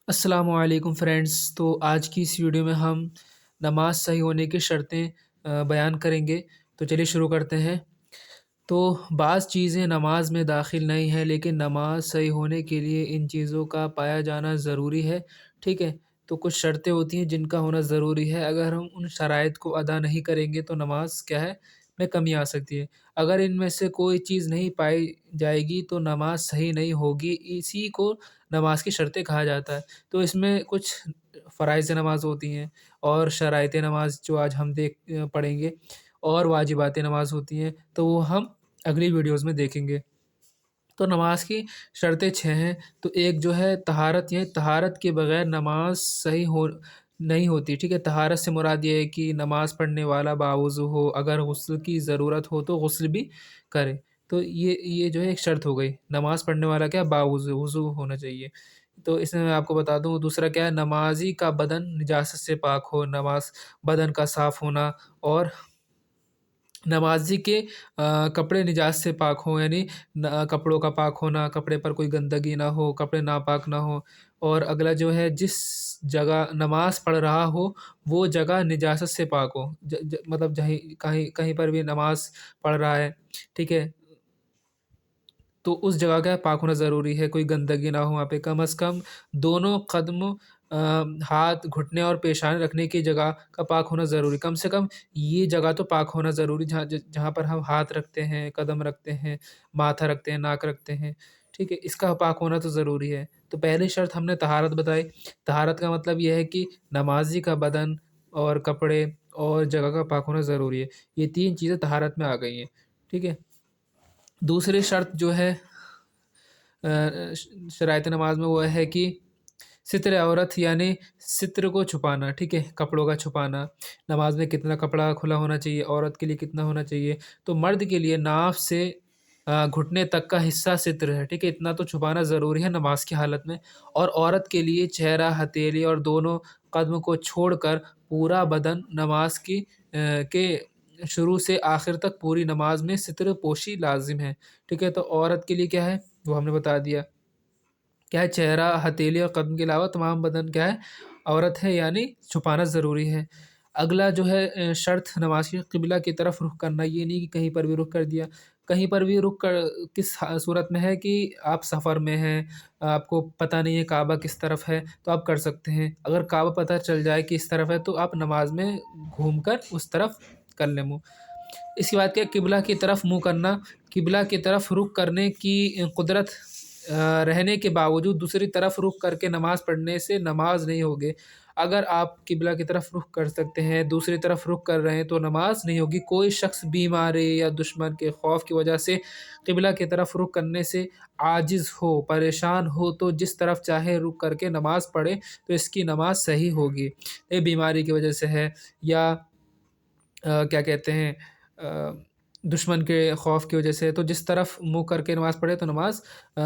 السلام علیکم فرینڈس، تو آج کی اس ویڈیو میں ہم نماز صحیح ہونے کی شرطیں بیان کریں گے۔ تو چلیے شروع کرتے ہیں۔ تو بعض چیزیں نماز میں داخل نہیں ہیں، لیکن نماز صحیح ہونے کے لیے ان چیزوں کا پایا جانا ضروری ہے، ٹھیک ہے۔ تو کچھ شرطیں ہوتی ہیں جن کا ہونا ضروری ہے، اگر ہم ان شرائط کو ادا نہیں کریں گے تو نماز کیا ہے میں کمی آ سکتی ہے۔ اگر ان میں سے کوئی چیز نہیں پائی جائے گی تو نماز صحیح نہیں ہوگی، اسی کو نماز کی شرطیں کہا جاتا ہے۔ تو اس میں کچھ فرائض نماز ہوتی ہیں اور شرائط نماز جو آج ہم پڑھیں گے، اور واجبات نماز ہوتی ہیں، تو وہ ہم اگلی ویڈیوز میں دیکھیں گے۔ تو نماز کی شرطیں 6 ہیں۔ تو ایک جو ہے طہارت، یہ طہارت کے بغیر نماز صحیح نہیں ہوتی، ٹھیک ہے۔ طہارت سے مراد یہ ہے کہ نماز پڑھنے والا باوضو ہو، اگر غسل کی ضرورت ہو تو غسل بھی کرے۔ تو یہ جو ہے ایک شرط ہو گئی، نماز پڑھنے والا کیا باوضو وضو ہونا چاہیے۔ تو اس میں آپ کو بتا دوں، دوسرا کیا ہے، نمازی کا بدن نجاست سے پاک ہو، بدن کا صاف ہونا، اور نمازی کے کپڑے نجاست سے پاک ہوں، یعنی کپڑوں کا پاک ہونا، کپڑے پر کوئی گندگی نہ ہو، کپڑے ناپاک نہ ہو۔ اور اگلا جو ہے، جس جگہ نماز پڑھ رہا ہو وہ جگہ نجاست سے پاک ہو، مطلب کہیں پر بھی نماز پڑھ رہا ہے، ٹھیک ہے، تو اس جگہ کا پاک ہونا ضروری ہے، کوئی گندگی نہ ہو وہاں پہ۔ کم از کم دونوں قدم، ہاتھ، گھٹنے اور پیشانی رکھنے کی جگہ کا پاک ہونا ضروری، کم سے کم یہ جگہ تو پاک ہونا ضروری، جہاں پر ہم ہاتھ رکھتے ہیں، قدم رکھتے ہیں، ماتھا رکھتے ہیں، ناک رکھتے ہیں، ٹھیک ہے، اس کا پاک ہونا تو ضروری ہے۔ تو پہلی شرط ہم نے طہارت بتائی۔ طہارت کا مطلب یہ ہے کہ نمازی کا بدن اور کپڑے اور جگہ کا پاک ہونا ضروری ہے۔ یہ 3 چیزیں طہارت میں آ گئی ہیں، ٹھیک ہے۔ دوسری شرط جو ہے شرائط نماز میں، وہ ہے کہ ستر عورت، یعنی ستر کو چھپانا، ٹھیک ہے، کپڑوں کا چھپانا۔ نماز میں کتنا کپڑا کھلا ہونا چاہیے، عورت کے لیے کتنا ہونا چاہیے؟ تو مرد کے لیے ناف سے گھٹنے تک کا حصہ ستر ہے، ٹھیک ہے، اتنا تو چھپانا ضروری ہے نماز کی حالت میں۔ اور عورت کے لیے چہرہ، ہتھیلی اور دونوں قدم کو چھوڑ کر پورا بدن، نماز کے شروع سے آخر تک پوری نماز میں ستر پوشی لازم ہے، ٹھیک ہے۔ تو عورت کے لیے کیا ہے وہ ہم نے بتا دیا، کیا ہے، چہرہ، ہتھیلی اور قدم کے علاوہ تمام بدن کیا ہے عورت ہے، یعنی چھپانا ضروری ہے۔ اگلا جو ہے شرط نماز کی، قبلہ کی طرف رخ کرنا، یہ نہیں کہ کہیں پر بھی رخ کر دیا۔ کہیں پر بھی رخ کر کس صورت میں ہے کہ آپ سفر میں ہیں، آپ کو پتہ نہیں ہے کعبہ کس طرف ہے، تو آپ کر سکتے ہیں۔ اگر کعبہ پتہ چل جائے کہ اس طرف ہے تو آپ نماز میں گھوم کر اس طرف کر لیں منہ۔ اس کے بعد کیا، قبلہ کی طرف منہ کرنا۔ قبلہ کی طرف رخ کرنے کی قدرت رہنے کے باوجود دوسری طرف رخ کر کے نماز پڑھنے سے نماز نہیں ہوگی۔ اگر آپ قبلہ کی طرف رخ کر سکتے ہیں، دوسری طرف رخ کر رہے ہیں تو نماز نہیں ہوگی۔ کوئی شخص بیماری یا دشمن کے خوف کی وجہ سے قبلہ کی طرف رخ کرنے سے عاجز ہو، پریشان ہو، تو جس طرف چاہے رخ کر کے نماز پڑھے تو اس کی نماز صحیح ہوگی۔ یہ بیماری کی وجہ سے ہے، یا کیا کہتے ہیں، دشمن کے خوف کی وجہ سے، تو جس طرف منہ کر کے نماز پڑھے تو نماز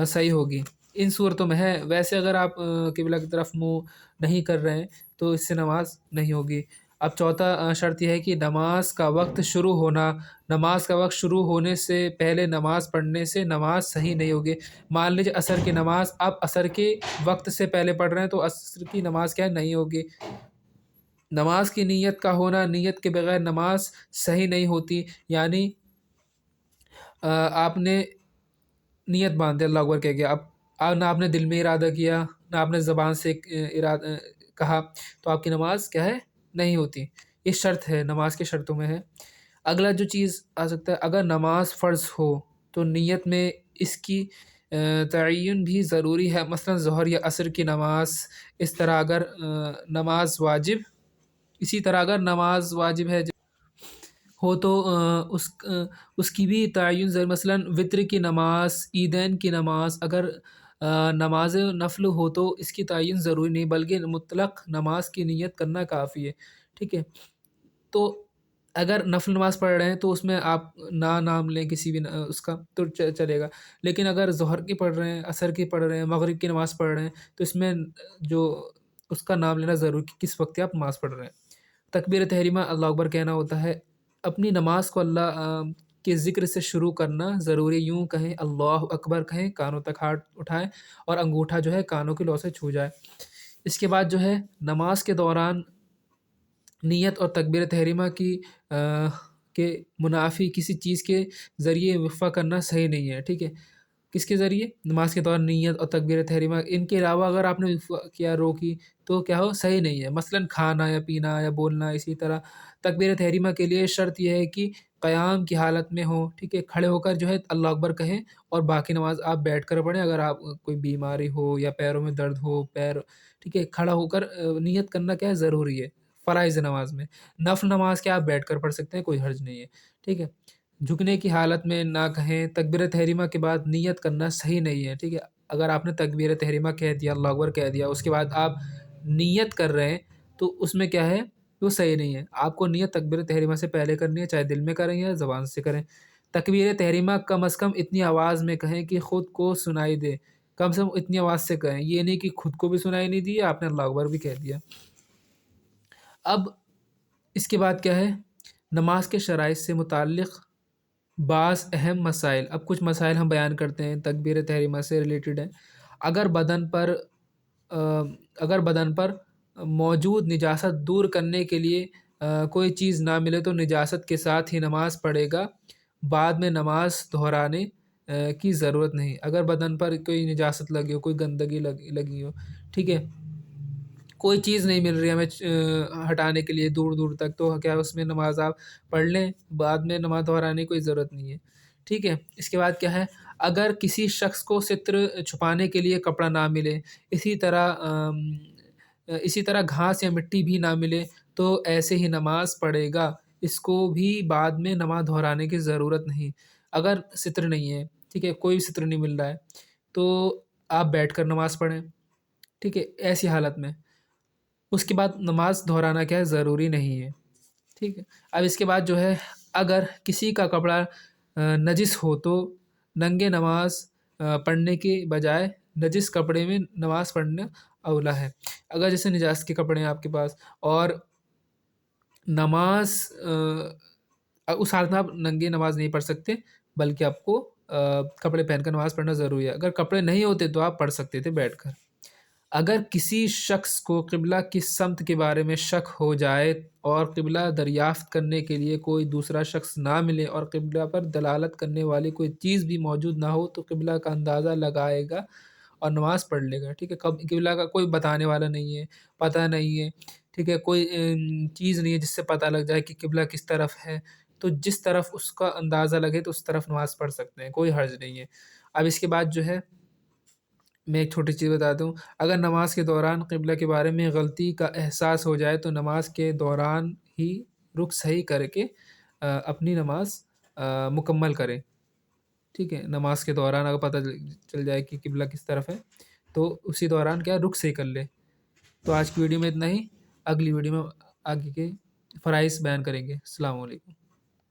صحیح ہوگی۔ ان صورتوں میں ہے۔ ویسے اگر آپ قبلہ کی طرف منہ نہیں کر رہے ہیں تو اس سے نماز نہیں ہوگی۔ اب چوتھا شرط یہ ہے کہ نماز کا وقت شروع ہونا۔ نماز کا وقت شروع ہونے سے پہلے نماز پڑھنے سے نماز صحیح نہیں ہوگی۔ مان لیجیے عصر کی نماز آپ عصر کے وقت سے پہلے پڑھ رہے ہیں تو عصر کی نماز کیا نہیں ہوگی۔ نماز کی نیت کا ہونا، نیت کے بغیر نماز صحیح نہیں ہوتی، یعنی آپ نے نیت باندھے، اللہ اکبر کہہ گیا، اب نہ آپ نے دل میں ارادہ کیا، نہ آپ نے زبان سے ارادہ کہا، تو آپ کی نماز کیا ہے نہیں ہوتی۔ یہ شرط ہے، نماز کے شرطوں میں ہے۔ اگلا جو چیز آ سکتا ہے، اگر نماز فرض ہو تو نیت میں اس کی تعین بھی ضروری ہے، مثلا ظہر یا عصر کی نماز۔ اسی طرح اگر نماز واجب ہے ہو تو اس کی بھی تعین ضرور، مثلا وطر کی نماز، عیدین کی نماز۔ اگر نماز نفل ہو تو اس کی تعین ضروری نہیں، بلکہ مطلق نماز کی نیت کرنا کافی ہے، ٹھیک ہے۔ تو اگر نفل نماز پڑھ رہے ہیں تو اس میں آپ نام لیں کسی بھی اس کا تو چلے گا، لیکن اگر ظہر کی پڑھ رہے ہیں، عصر کی پڑھ رہے ہیں، مغرب کی نماز پڑھ رہے ہیں تو اس میں جو اس کا نام لینا ضروری کہ کس وقت آپ نماز پڑھ رہے ہیں۔ تکبیر تحریمہ، اللہ اکبر کہنا ہوتا ہے۔ اپنی نماز کو اللہ کے ذکر سے شروع کرنا ضروری، یوں کہیں اللہ اکبر کہیں، کانوں تک ہاتھ اٹھائیں اور انگوٹھا جو ہے کانوں کی لو سے چھو جائے۔ اس کے بعد جو ہے نماز کے دوران نیت اور تکبیر تحریمہ کی کے منافی کسی چیز کے ذریعے وقفہ کرنا صحیح نہیں ہے، ٹھیک ہے؟ کس کے ذریعے؟ نماز کے دوران نیت اور تکبیر تحریمہ ان کے علاوہ اگر آپ نے وقفہ کیا، روکی، تو کیا ہو؟ صحیح نہیں ہے۔ مثلاً کھانا یا پینا یا بولنا، اسی طرح تکبیر تحریمہ کے لیے شرط یہ ہے کہ قیام کی حالت میں ہو، ٹھیک ہے؟ کھڑے ہو کر جو ہے اللہ اکبر کہیں، اور باقی نماز آپ بیٹھ کر پڑھیں۔ اگر آپ کوئی بیماری ہو یا پیروں میں درد ہو، ٹھیک ہے، کھڑا ہو کر نیت کرنا کیا ہے؟ ضروری ہے فرائض نماز میں۔ نفل نماز کیا آپ بیٹھ کر پڑھ سکتے ہیں، کوئی حرج نہیں ہے، ٹھیک ہے؟ جھکنے کی حالت میں نہ کہیں۔ تکبیر تحریمہ کے بعد نیت کرنا صحیح نہیں ہے، ٹھیک ہے؟ اگر آپ نے تکبیر تحریمہ کہہ دیا، اللہ اکبر کہہ دیا، اس کے بعد آپ نیت کر رہے ہیں، تو اس میں کیا ہے؟ وہ صحیح نہیں ہے۔ آپ کو نیت تکبیر تحریمہ سے پہلے کرنی ہے، چاہے دل میں کریں یا زبان سے کریں۔ تکبیر تحریمہ کم از کم اتنی آواز میں کہیں کہ خود کو سنائی دے، کم سے کم اتنی آواز سے کہیں، یہ نہیں کہ خود کو بھی سنائی نہیں دی، آپ نے اللہ اکبر بھی کہہ دیا۔ اب اس کے بعد کیا ہے؟ نماز کے شرائط سے متعلق بعض اہم مسائل۔ اب کچھ مسائل ہم بیان کرتے ہیں تکبیر تحریمہ سے ریلیٹڈ ہیں۔ اگر بدن پر اگر بدن پر موجود نجاست دور کرنے کے لیے کوئی چیز نہ ملے تو نجاست کے ساتھ ہی نماز پڑھے گا، بعد میں نماز دہرانے کی ضرورت نہیں۔ اگر بدن پر کوئی نجاست لگی ہو، کوئی گندگی لگی ہو، ٹھیک ہے، کوئی چیز نہیں مل رہی ہمیں ہٹانے کے لیے دور دور تک، تو کیا اس میں نماز آپ پڑھ لیں، بعد میں نماز دہرانے کی کوئی ضرورت نہیں ہے، ٹھیک ہے؟ اس کے بعد کیا ہے؟ اگر کسی شخص کو ستر چھپانے کے لیے کپڑا نہ ملے، اسی طرح گھاس یا مٹی بھی نہ ملے، تو ایسے ہی نماز پڑھے گا، اس کو بھی بعد میں نماز دہرانے کی ضرورت نہیں۔ اگر ستر نہیں ہے، ٹھیک ہے، کوئی بھی ستر نہیں مل رہا ہے، تو آپ بیٹھ کر نماز پڑھیں، ٹھیک ہے، ایسی حالت میں۔ اس کے بعد نماز دہرانا کیا ہے؟ ضروری نہیں ہے، ٹھیک ہے؟ اب اس کے بعد جو ہے، اگر کسی کا کپڑا نجس ہو تو ننگے نماز پڑھنے کے بجائے نجس کپڑے میں نماز پڑھنا اولا ہے۔ اگر جیسے نجاست کے کپڑے ہیں آپ کے پاس، اور نماز اس حالت میں آپ ننگے نماز نہیں پڑھ سکتے، بلکہ آپ کو کپڑے پہن کر نماز پڑھنا ضروری ہے۔ اگر کپڑے نہیں ہوتے تو آپ پڑھ سکتے تھے بیٹھ کر۔ اگر کسی شخص کو قبلہ کی سمت کے بارے میں شک ہو جائے اور قبلہ دریافت کرنے کے لیے کوئی دوسرا شخص نہ ملے اور قبلہ پر دلالت کرنے والی کوئی چیز بھی موجود نہ ہو، تو قبلہ کا اندازہ لگائے گا اور نماز پڑھ لے گا، ٹھیک ہے؟ قبلہ کا کوئی بتانے والا نہیں ہے، پتہ نہیں ہے، ٹھیک ہے، کوئی چیز نہیں ہے جس سے پتہ لگ جائے کہ قبلہ کس طرف ہے، تو جس طرف اس کا اندازہ لگے تو اس طرف نماز پڑھ سکتے ہیں، کوئی حرج نہیں ہے۔ اب اس کے بعد جو ہے، میں ایک چھوٹی چیز بتاتا ہوں۔ اگر نماز کے دوران قبلہ کے بارے میں غلطی کا احساس ہو جائے تو نماز کے دوران ہی رخ صحیح کر کے اپنی نماز مکمل کریں، ٹھیک ہے؟ نماز کے دوران اگر پتہ چل جائے کہ قبلہ کس طرف ہے، تو اسی دوران کیا رخ صحیح کر لے۔ تو آج کی ویڈیو میں اتنا ہی، اگلی ویڈیو میں آگے کے فرائض بیان کریں گے۔ السلام علیکم۔